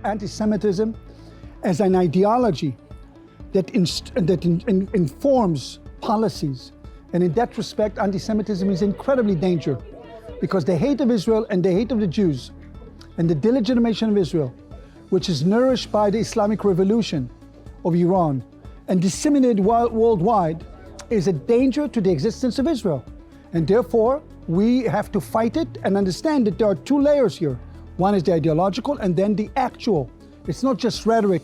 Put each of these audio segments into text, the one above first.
Anti-Semitism as an ideology that informs policies. And in that respect, anti-Semitism is incredibly dangerous because the hate of Israel and the hate of the Jews and the delegitimation of Israel, which is nourished by the Islamic Revolution of Iran and disseminated worldwide, is a danger to the existence of Israel. And therefore, we have to fight it and understand that there are two layers here. One is the ideological and then the actual. It's not just rhetoric.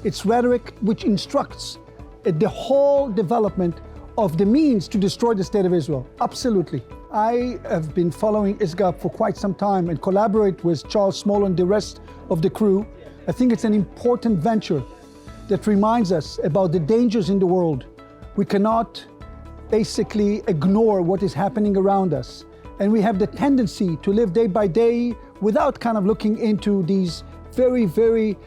It's rhetoric which instructs the whole development of the means to destroy the state of Israel. Absolutely. I have been following ISGAP for quite some time and collaborate with Charles Small and the rest of the crew. I think it's an important venture that reminds us about the dangers in the world. We cannot basically ignore what is happening around us. And we have the tendency to live day by day without kind of looking into these very, very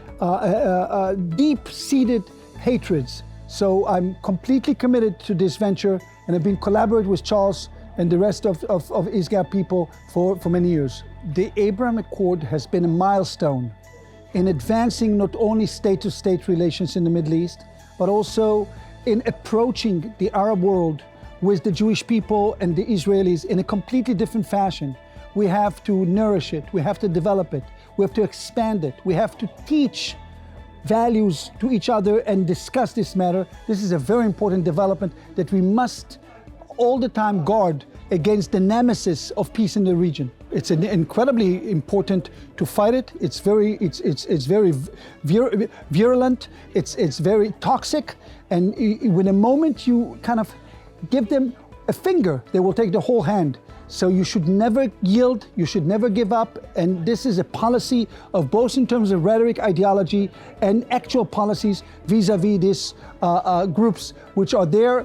deep-seated hatreds. So I'm completely committed to this venture, and I've been collaborating with Charles and the rest of ISGAP people for many years. The Abraham Accord has been a milestone in advancing not only state-to-state relations in the Middle East, but also in approaching the Arab world with the Jewish people and the Israelis in a completely different fashion. We have to nourish it, we have to develop it, we have to expand it, we have to teach values to each other and discuss this matter. This is a very important development that we must all the time guard against the nemesis of peace in the region. It's incredibly important to fight it. It's very virulent. It's very toxic. And when a moment you kind of give them a finger, they will take the whole hand. So you should never yield, you should never give up, and this is a policy of both in terms of rhetoric, ideology, and actual policies vis-a-vis these groups which are there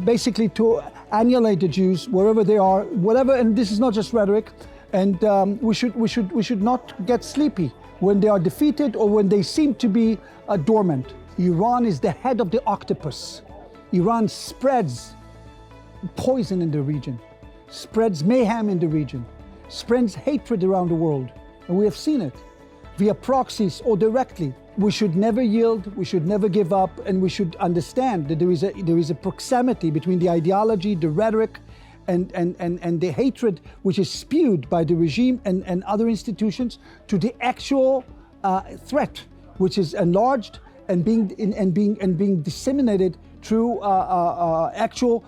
basically to annihilate the Jews wherever they are, whatever, and this is not just rhetoric, and we should not get sleepy when they are defeated or when they seem to be dormant. Iran is the head of the octopus. Iran spreads poison in the region, spreads mayhem in the region, spreads hatred around the world. And we have seen it via proxies or directly. We should never yield, we should never give up, and we should understand that there is a proximity between the ideology, the rhetoric, and the hatred which is spewed by the regime and other institutions to the actual threat, which is enlarged and being disseminated through actual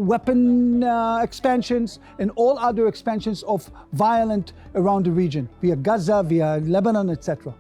weapon expansions and all other expansions of violence around the region, via Gaza, via Lebanon, etc.